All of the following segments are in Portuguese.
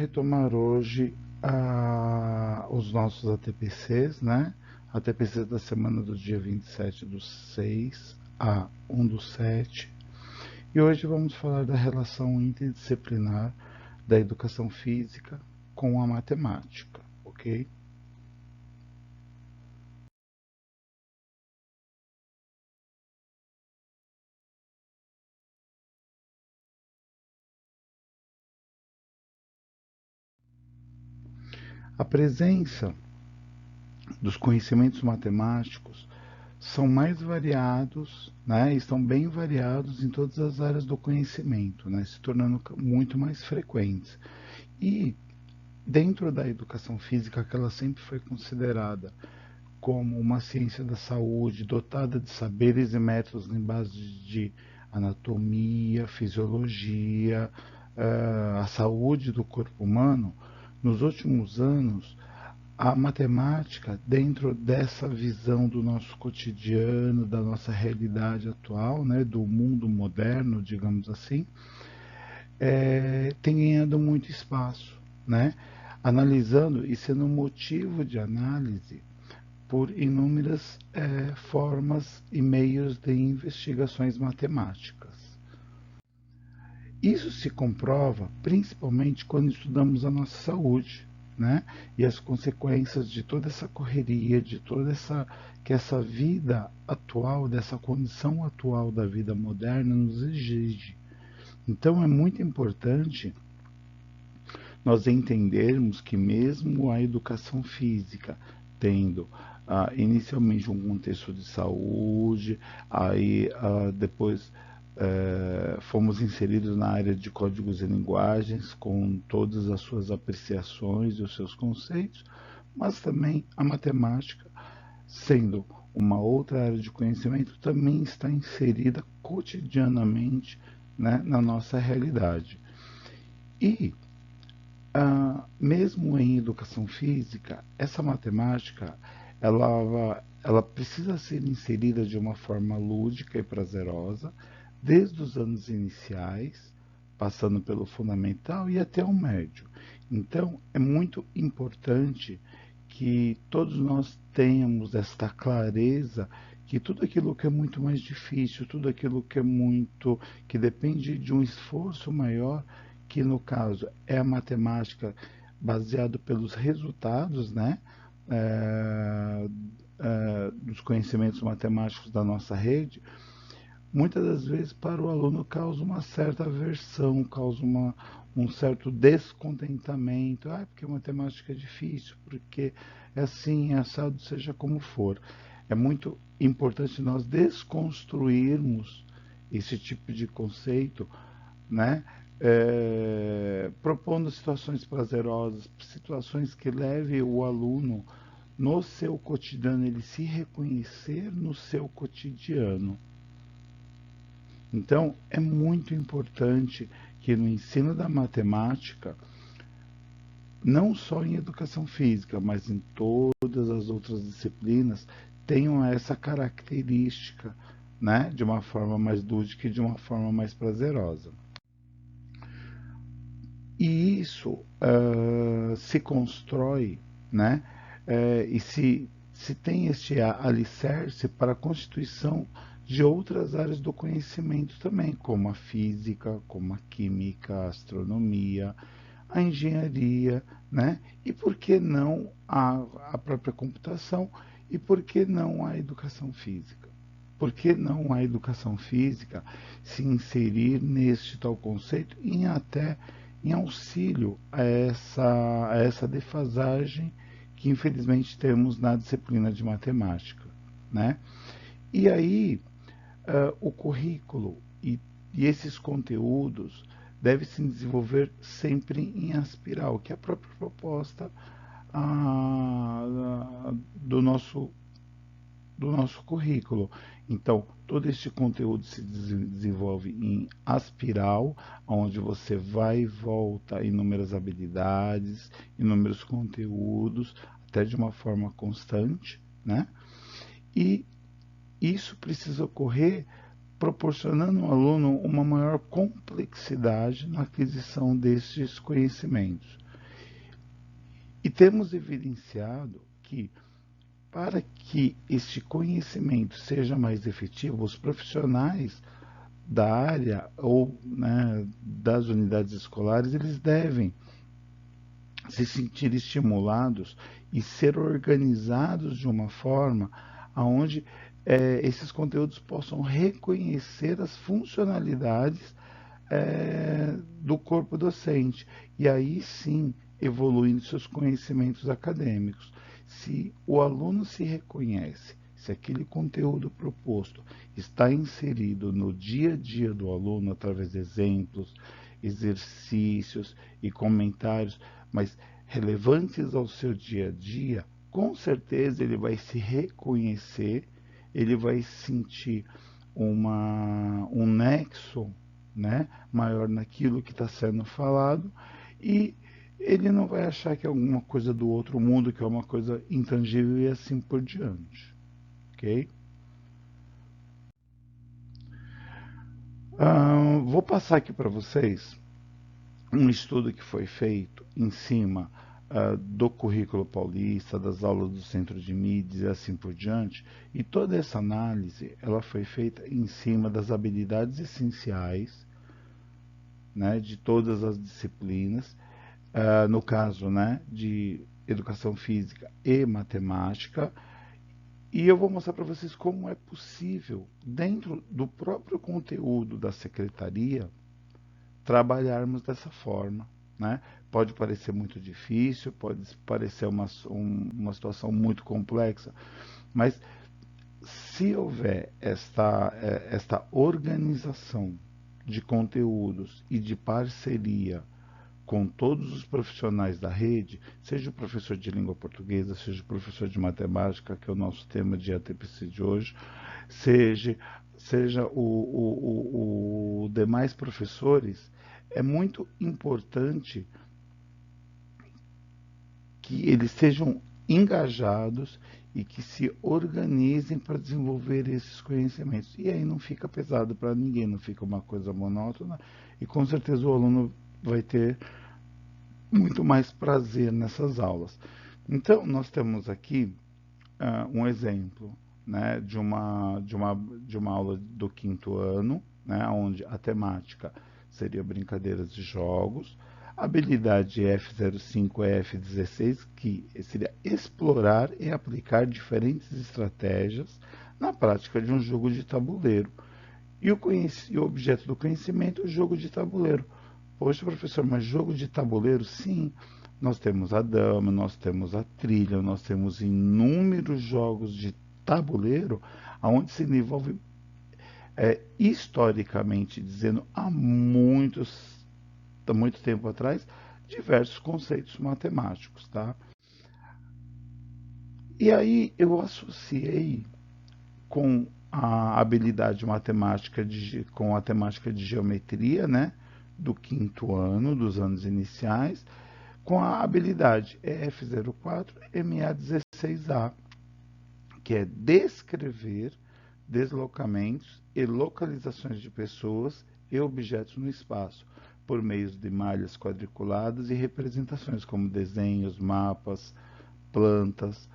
retomar hoje os nossos ATPCs, né? ATPCs da semana do dia 27/6 a 1/7. E hoje vamos falar da relação interdisciplinar da educação física com a matemática, ok? A presença dos conhecimentos matemáticos são mais variados, né? Estão bem variados em todas as áreas do conhecimento, né? Se tornando muito mais frequentes. E dentro da educação física, que ela sempre foi considerada como uma ciência da saúde, dotada de saberes e métodos em base de anatomia, fisiologia, a saúde do corpo humano, nos últimos anos, a matemática, dentro dessa visão do nosso cotidiano, da nossa realidade atual, né, do mundo moderno, digamos assim, tem ganhado muito espaço, né, analisando e sendo motivo de análise por inúmeras formas e meios de investigações matemáticas. Isso se comprova principalmente quando estudamos a nossa saúde, né? E as consequências de toda essa correria, de toda essa vida atual, dessa condição atual da vida moderna nos exige. Então é muito importante nós entendermos que mesmo a educação física tendo inicialmente um contexto de saúde, aí depois fomos inseridos na área de códigos e linguagens, com todas as suas apreciações e os seus conceitos, mas também a matemática, sendo uma outra área de conhecimento, também está inserida cotidianamente, né, na nossa realidade. E mesmo em educação física, essa matemática ela precisa ser inserida de uma forma lúdica e prazerosa, desde os anos iniciais, passando pelo fundamental e até o médio. Então, é muito importante que todos nós tenhamos esta clareza que tudo aquilo que é muito mais difícil, tudo aquilo que depende de um esforço maior, que no caso é a matemática baseado pelos resultados, né, dos conhecimentos matemáticos da nossa rede, muitas das vezes para o aluno causa uma certa aversão, causa um certo descontentamento. Porque a matemática é difícil, porque é assim, é assado, seja como for. É muito importante nós desconstruirmos esse tipo de conceito, né? Propondo situações prazerosas, situações que levem o aluno no seu cotidiano, ele se reconhecer no seu cotidiano. Então, é muito importante que no ensino da matemática, não só em educação física, mas em todas as outras disciplinas, tenham essa característica, né, de uma forma mais lúdica e de uma forma mais prazerosa. E isso se constrói, né, e se tem este alicerce para a constituição de outras áreas do conhecimento também, como a física, como a química, a astronomia, a engenharia, né? E por que não a própria computação e por que não a educação física? Por que não a educação física se inserir neste tal conceito e até em auxílio a essa defasagem que infelizmente temos na disciplina de matemática, né? E aí o currículo e esses conteúdos devem se desenvolver sempre em aspiral, que é a própria proposta do nosso currículo. Então, todo este conteúdo se desenvolve em aspiral, onde você vai e volta inúmeras habilidades, inúmeros conteúdos, até de uma forma constante, né? E isso precisa ocorrer proporcionando ao aluno uma maior complexidade na aquisição destes conhecimentos. E temos evidenciado que, para que este conhecimento seja mais efetivo, os profissionais da área ou, né, das unidades escolares, eles devem se sentir estimulados e ser organizados de uma forma onde esses conteúdos possam reconhecer as funcionalidades do corpo docente e aí sim evoluindo seus conhecimentos acadêmicos. Se o aluno se reconhece, se aquele conteúdo proposto está inserido no dia a dia do aluno através de exemplos, exercícios e comentários, mas relevantes ao seu dia a dia, com certeza ele vai se reconhecer, ele vai sentir um nexo, né, maior naquilo que está sendo falado e ele não vai achar que é alguma coisa do outro mundo, que é uma coisa intangível e assim por diante, ok? Vou passar aqui para vocês um estudo que foi feito em cima do currículo paulista, das aulas do centro de mídias e assim por diante, e toda essa análise ela foi feita em cima das habilidades essenciais, né, de todas as disciplinas, no caso, né, de educação física e matemática, e eu vou mostrar para vocês como é possível, dentro do próprio conteúdo da secretaria, trabalharmos dessa forma, né? Pode parecer muito difícil, pode parecer uma situação muito complexa, mas se houver esta organização de conteúdos e de parceria com todos os profissionais da rede, seja o professor de língua portuguesa, seja o professor de matemática, que é o nosso tema de ATPC de hoje, seja o demais professores, é muito importante que eles sejam engajados e que se organizem para desenvolver esses conhecimentos. E aí não fica pesado para ninguém, não fica uma coisa monótona e com certeza o aluno vai ter muito mais prazer nessas aulas. Então, nós temos aqui um exemplo, né, de uma aula do quinto ano, né, onde a temática seria brincadeiras de jogos, a habilidade F05 e F16, que seria explorar e aplicar diferentes estratégias na prática de um jogo de tabuleiro. E o objeto do conhecimento, o jogo de tabuleiro. Poxa, professor, mas jogo de tabuleiro? Sim, nós temos a dama, nós temos a trilha, nós temos inúmeros jogos de tabuleiro onde se desenvolve, historicamente dizendo, há muito tempo atrás, diversos conceitos matemáticos, tá? E aí eu associei com a habilidade matemática com a temática de geometria, né, do quinto ano, dos anos iniciais, com a habilidade EF04 MA16A, que é descrever deslocamentos e localizações de pessoas e objetos no espaço, por meio de malhas quadriculadas e representações como desenhos, mapas, plantas,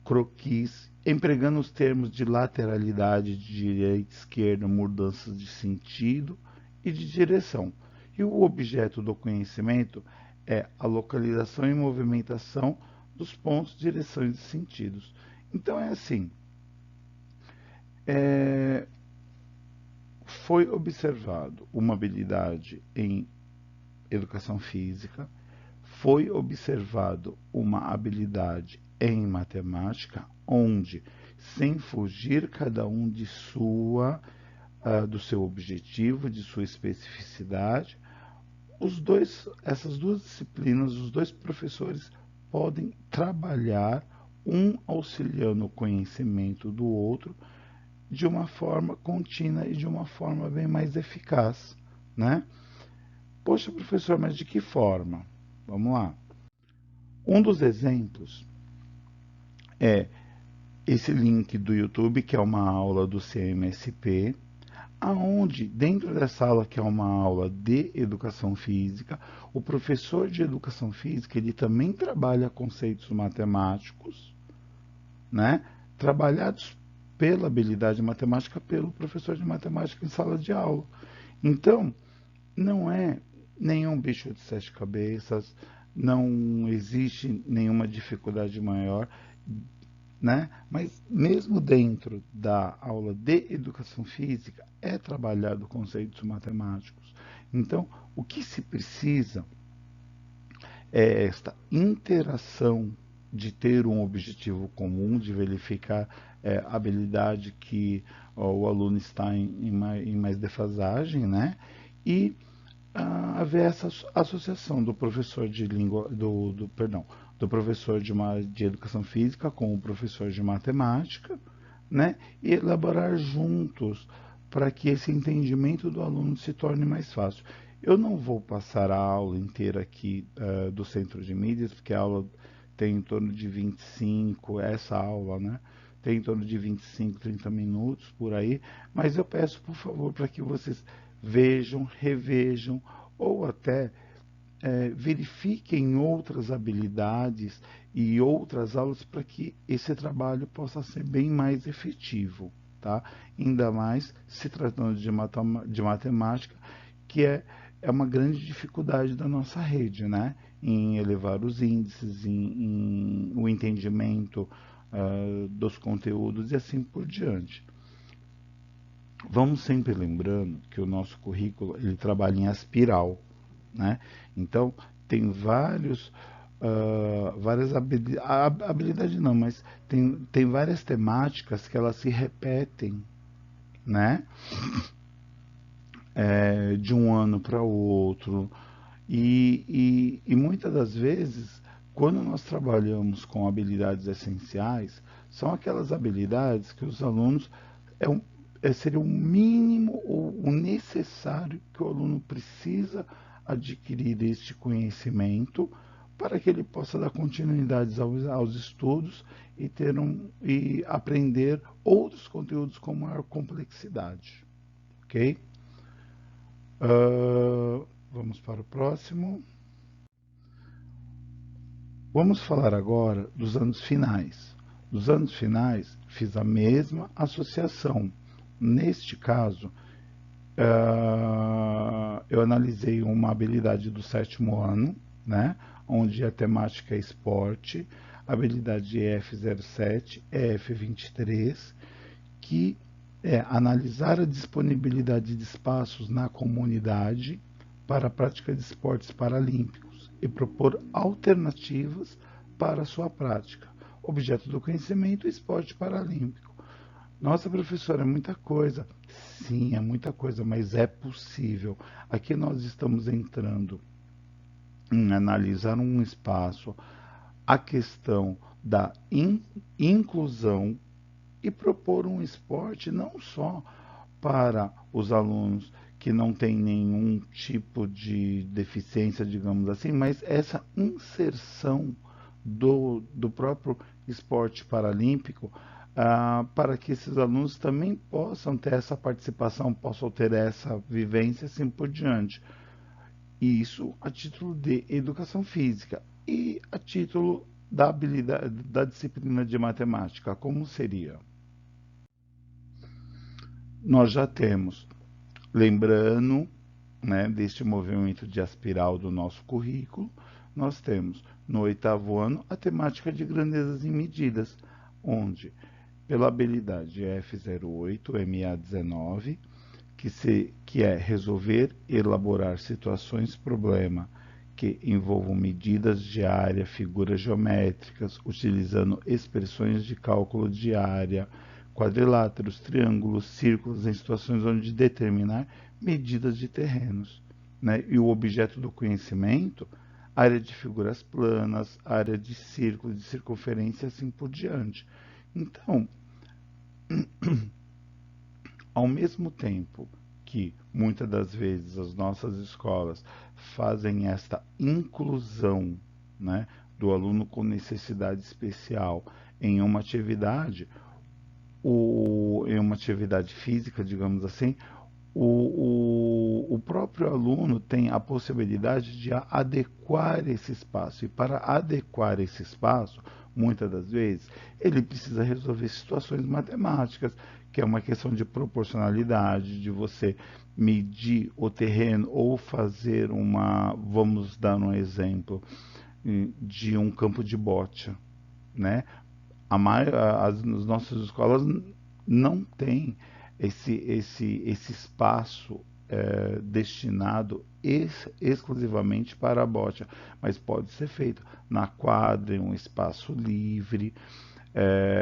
croquis, empregando os termos de lateralidade, de direita, esquerda, mudanças de sentido e de direção. E o objeto do conhecimento é a localização e movimentação dos pontos, direções e sentidos. Então é assim, é, foi observado uma habilidade em educação física, foi observado uma habilidade em matemática, onde, sem fugir cada um do seu objetivo, de sua especificidade, essas duas disciplinas, os dois professores podem trabalhar, um auxiliando o conhecimento do outro, de uma forma contínua e de uma forma bem mais eficaz, né? Poxa, professor, mas de que forma? Vamos lá. Um dos exemplos é esse link do YouTube, que é uma aula do CMSP, aonde dentro dessa aula, que é uma aula de educação física, o professor de educação física ele também trabalha conceitos matemáticos, né, trabalhados pela habilidade matemática pelo professor de matemática em sala de aula. Então, não é nenhum bicho de sete cabeças, não existe nenhuma dificuldade maior, né? Mas mesmo dentro da aula de educação física é trabalhado conceitos matemáticos. Então, o que se precisa é esta interação de ter um objetivo comum, de verificar a habilidade que o aluno está em mais defasagem, né? E haver essa associação do professor de língua, perdão, do professor de educação física com o professor de matemática, né? E elaborar juntos para que esse entendimento do aluno se torne mais fácil. Eu não vou passar a aula inteira aqui do centro de mídias, porque a aula tem em torno de 25, essa aula, né? Tem em torno de 25, 30 minutos por aí, mas eu peço, por favor, para que vocês vejam, revejam ou até verifiquem outras habilidades e outras aulas para que esse trabalho possa ser bem mais efetivo, tá? Ainda mais se tratando de matemática, que é uma grande dificuldade da nossa rede, né? Em elevar os índices, em o entendimento dos conteúdos e assim por diante. Vamos sempre lembrando que o nosso currículo ele trabalha em espiral, né? Então tem várias habilidades não, mas tem várias temáticas que elas se repetem, né? De um ano para o outro e muitas das vezes quando nós trabalhamos com habilidades essenciais são aquelas habilidades que os alunos é um, seria o mínimo ou o necessário que o aluno precisa adquirir este conhecimento para que ele possa dar continuidade aos estudos e e aprender outros conteúdos com maior complexidade, ok? Vamos para o próximo. Vamos falar agora dos anos finais. Dos anos finais, fiz a mesma associação. Neste caso, eu analisei uma habilidade do sétimo ano, né, onde a temática é esporte, habilidade EF07, EF23, que é analisar a disponibilidade de espaços na comunidade para a prática de esportes paralímpicos e propor alternativas para a sua prática. Objeto do conhecimento, esporte paralímpico. Nossa, professora, é muita coisa. Sim, é muita coisa, mas é possível. Aqui nós estamos entrando em analisar um espaço, a questão da inclusão e propor um esporte não só para os alunos que não têm nenhum tipo de deficiência, digamos assim, mas essa inserção do próprio esporte paralímpico para que esses alunos também possam ter essa participação, possam ter essa vivência assim por diante. E isso a título de educação física e a título da habilidade da disciplina de matemática, como seria? Nós já temos, lembrando, né, deste movimento de espiral do nosso currículo, nós temos no oitavo ano a temática de grandezas e medidas, onde pela habilidade F08, MA19, que é resolver e elaborar situações problema que envolvam medidas de área, figuras geométricas, utilizando expressões de cálculo de área, quadriláteros, triângulos, círculos em situações onde determinar medidas de terrenos, né? E o objeto do conhecimento, área de figuras planas, área de círculo, de circunferência e assim por diante. Então, ao mesmo tempo que muitas das vezes as nossas escolas fazem esta inclusão, né, do aluno com necessidade especial em uma atividade, em uma atividade física, digamos assim, o próprio aluno tem a possibilidade de adequar esse espaço. E para adequar esse espaço, muitas das vezes, ele precisa resolver situações matemáticas, que é uma questão de proporcionalidade, de você medir o terreno ou fazer uma, vamos dar um exemplo, de um campo de bote, né? As nossas escolas não têm esse espaço destinado exclusivamente para a bote, mas pode ser feito na quadra, em um espaço livre,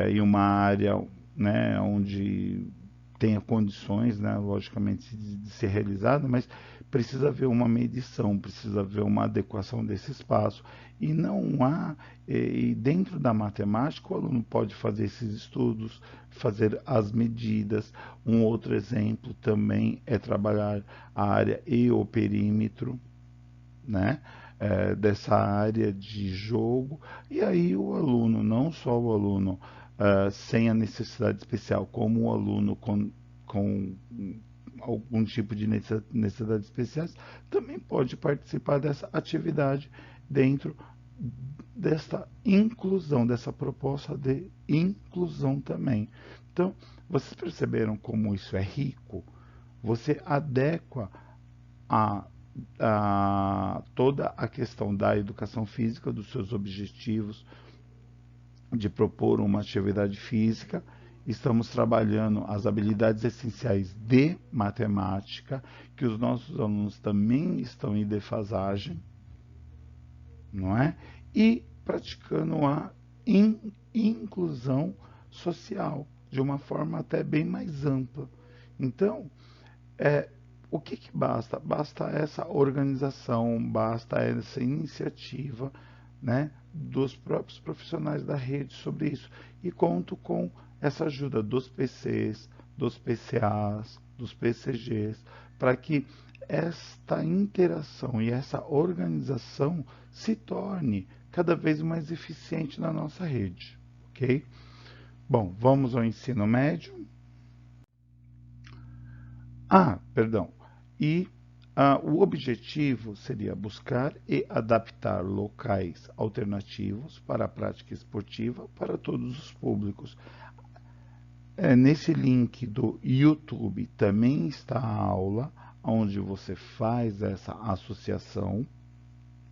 em uma área, né, onde tenha condições, né, logicamente, de ser realizado, mas precisa haver uma medição, precisa haver uma adequação desse espaço. E não há, e dentro da matemática, o aluno pode fazer esses estudos, fazer as medidas. Um outro exemplo também é trabalhar a área e o perímetro, né? Dessa área de jogo, e aí o aluno, não só o aluno sem a necessidade especial, como o aluno com algum tipo de necessidades especiais, também pode participar dessa atividade dentro desta inclusão, dessa proposta de inclusão também. Então, vocês perceberam como isso é rico? Você adequa a toda a questão da educação física, dos seus objetivos, de propor uma atividade física. Estamos trabalhando as habilidades essenciais de matemática, que os nossos alunos também estão em defasagem, não é? E praticando a inclusão social, de uma forma até bem mais ampla. Então, o que basta? Basta essa organização, basta essa iniciativa, né, dos próprios profissionais da rede sobre isso. E conto com essa ajuda dos PCs, dos PCAs, dos PCGs, para que esta interação e essa organização se torne cada vez mais eficiente na nossa rede, ok? Bom, vamos ao ensino médio. Perdão. E o objetivo seria buscar e adaptar locais alternativos para a prática esportiva para todos os públicos. Nesse link do YouTube também está a aula onde você faz essa associação,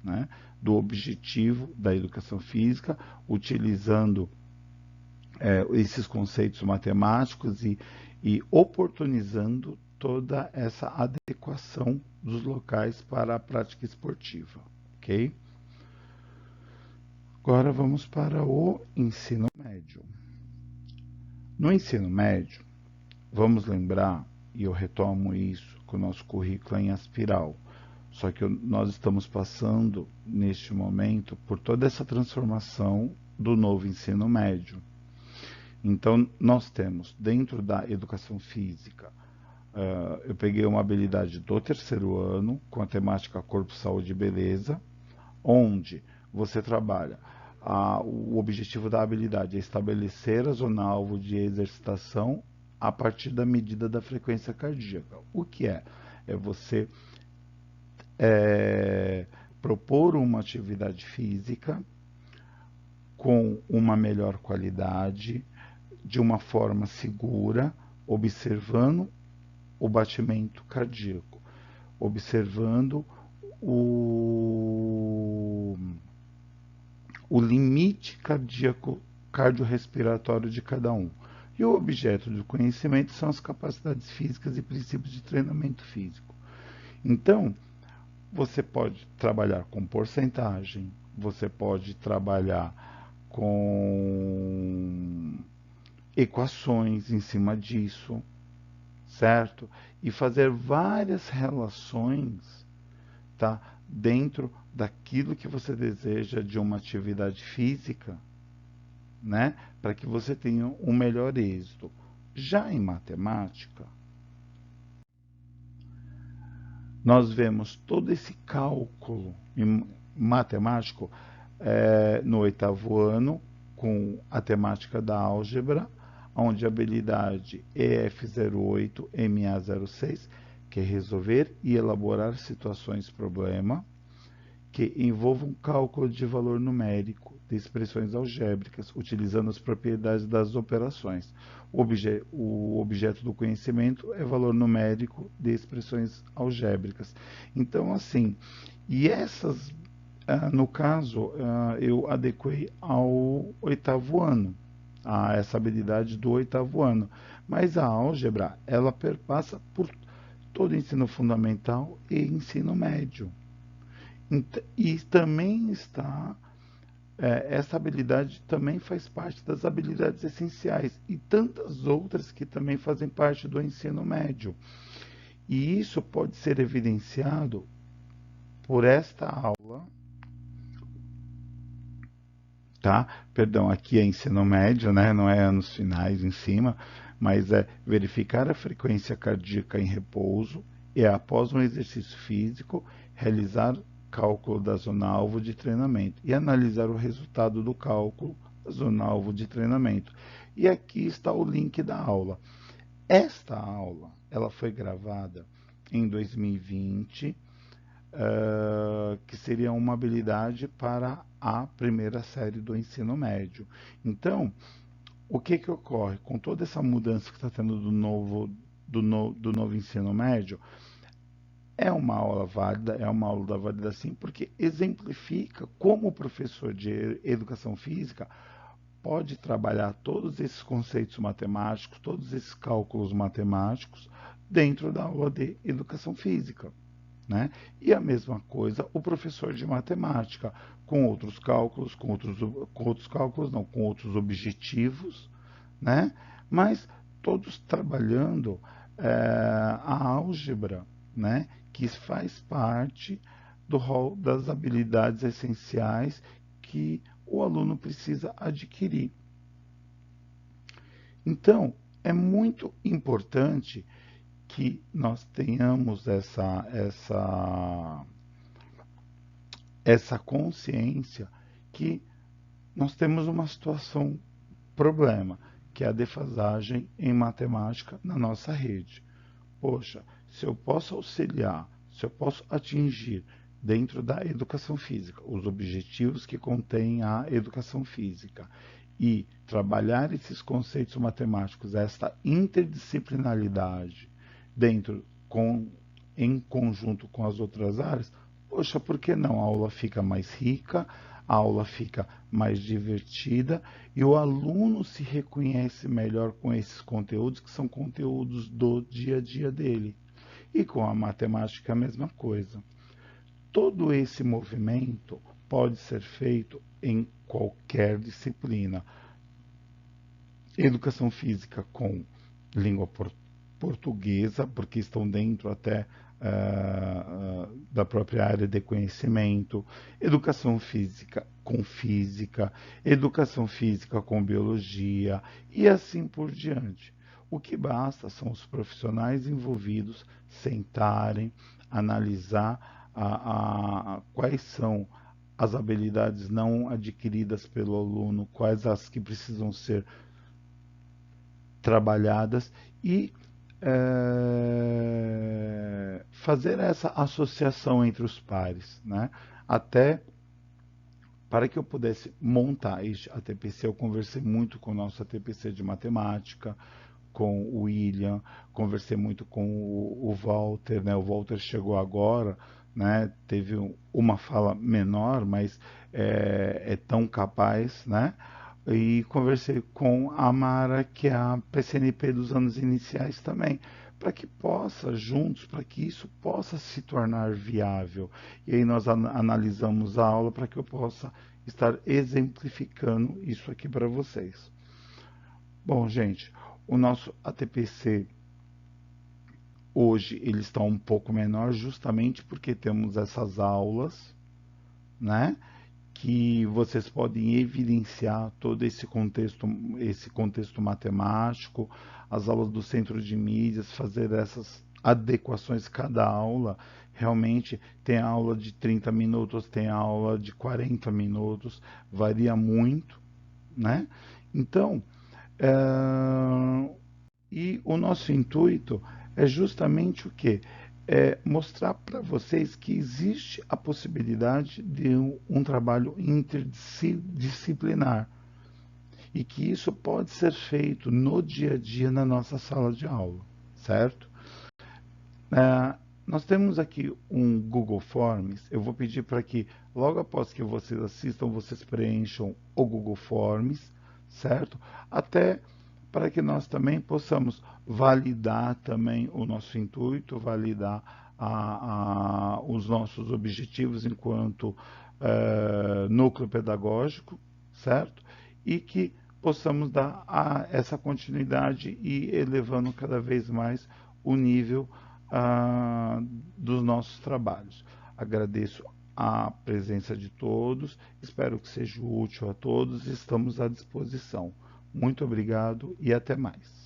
né, do objetivo da educação física, utilizando esses conceitos matemáticos e oportunizando toda essa adequação dos locais para a prática esportiva, ok? Agora vamos para o ensino médio. No ensino médio, vamos lembrar, e eu retomo isso, que o nosso currículo é em espiral, só que nós estamos passando, neste momento, por toda essa transformação do novo ensino médio. Então, nós temos, dentro da educação física, eu peguei uma habilidade do terceiro ano, com a temática Corpo, Saúde e Beleza, onde você trabalha. O objetivo da habilidade é estabelecer a zona-alvo de exercitação a partir da medida da frequência cardíaca. O que é? É você propor uma atividade física com uma melhor qualidade, de uma forma segura, observando o batimento cardíaco, observando o limite cardíaco cardiorrespiratório de cada um. E o objeto do conhecimento são as capacidades físicas e princípios de treinamento físico. Então, você pode trabalhar com porcentagem, você pode trabalhar com equações em cima disso, certo? E fazer várias relações, tá? Dentro daquilo que você deseja de uma atividade física, né? Para que você tenha um melhor êxito. Já em matemática, nós vemos todo esse cálculo matemático no oitavo ano, com a temática da álgebra, onde a habilidade EF08, MA06, que é resolver e elaborar situações-problema que envolvam cálculo de valor numérico de expressões algébricas, utilizando as propriedades das operações. O objeto do conhecimento é valor numérico de expressões algébricas. Então, assim, e essas, no caso, eu adequei ao oitavo ano, a essa habilidade do oitavo ano. Mas a álgebra, ela perpassa por todo o ensino fundamental e ensino médio. E também está, essa habilidade também faz parte das habilidades essenciais e tantas outras que também fazem parte do ensino médio. E isso pode ser evidenciado por esta aula, tá? Perdão, aqui é ensino médio, né? Não é anos finais em cima, mas é verificar a frequência cardíaca em repouso e após um exercício físico realizar cálculo da zona-alvo de treinamento e analisar o resultado do cálculo da zona-alvo de treinamento. E aqui está o link da aula. Esta aula, ela foi gravada em 2020, que seria uma habilidade para a primeira série do ensino médio. Então, o que que ocorre? Com toda essa mudança que está tendo do novo ensino médio, é uma aula válida, é uma aula válida sim, porque exemplifica como o professor de educação física pode trabalhar todos esses conceitos matemáticos, todos esses cálculos matemáticos dentro da aula de educação física, né? E a mesma coisa o professor de matemática, com outros cálculos, com outros objetivos, né? Mas todos trabalhando a álgebra, né? Que faz parte do rol das habilidades essenciais que o aluno precisa adquirir. Então, é muito importante que nós tenhamos essa consciência que nós temos uma situação, problema, que é a defasagem em matemática na nossa rede. Poxa, se eu posso auxiliar, se eu posso atingir dentro da educação física os objetivos que contém a educação física e trabalhar esses conceitos matemáticos, esta interdisciplinaridade em conjunto com as outras áreas, poxa, por que não? A aula fica mais rica, a aula fica mais divertida e o aluno se reconhece melhor com esses conteúdos, que são conteúdos do dia a dia dele. E com a matemática é a mesma coisa. Todo esse movimento pode ser feito em qualquer disciplina. Educação física com língua portuguesa, porque estão dentro até da própria área de conhecimento, educação física, educação física com biologia e assim por diante. O que basta são os profissionais envolvidos sentarem, analisar quais são as habilidades não adquiridas pelo aluno, quais as que precisam ser trabalhadas e fazer essa associação entre os pares, né? Até para que eu pudesse montar este ATPC, eu conversei muito com o nosso ATPC de matemática, com o William, conversei muito com o Walter, né? O Walter chegou agora, né? Teve uma fala menor, mas é tão capaz, né? E conversei com a Mara, que é a PCNP dos anos iniciais também, para que possa, juntos, para que isso possa se tornar viável. E aí nós analisamos a aula para que eu possa estar exemplificando isso aqui para vocês. Bom, gente, o nosso ATPC hoje ele está um pouco menor justamente porque temos essas aulas, né? Que vocês podem evidenciar todo esse contexto matemático, as aulas do centro de mídias, fazer essas adequações. Cada aula realmente tem aula de 30 minutos, tem aula de 40 minutos, varia muito, né? Então, e o nosso intuito é justamente o quê? mostrar para vocês que existe a possibilidade de um trabalho interdisciplinar e que isso pode ser feito no dia a dia na nossa sala de aula, certo? É, nós temos aqui um Google Forms. Eu vou pedir para que, logo após que vocês assistam, vocês preencham o Google Forms, certo? Até para que nós também possamos validar também o nosso intuito, validar os nossos objetivos enquanto núcleo pedagógico, certo? E que possamos dar essa continuidade e elevando cada vez mais o nível dos nossos trabalhos. Agradeço a presença de todos, espero que seja útil a todos, estamos à disposição. Muito obrigado e até mais.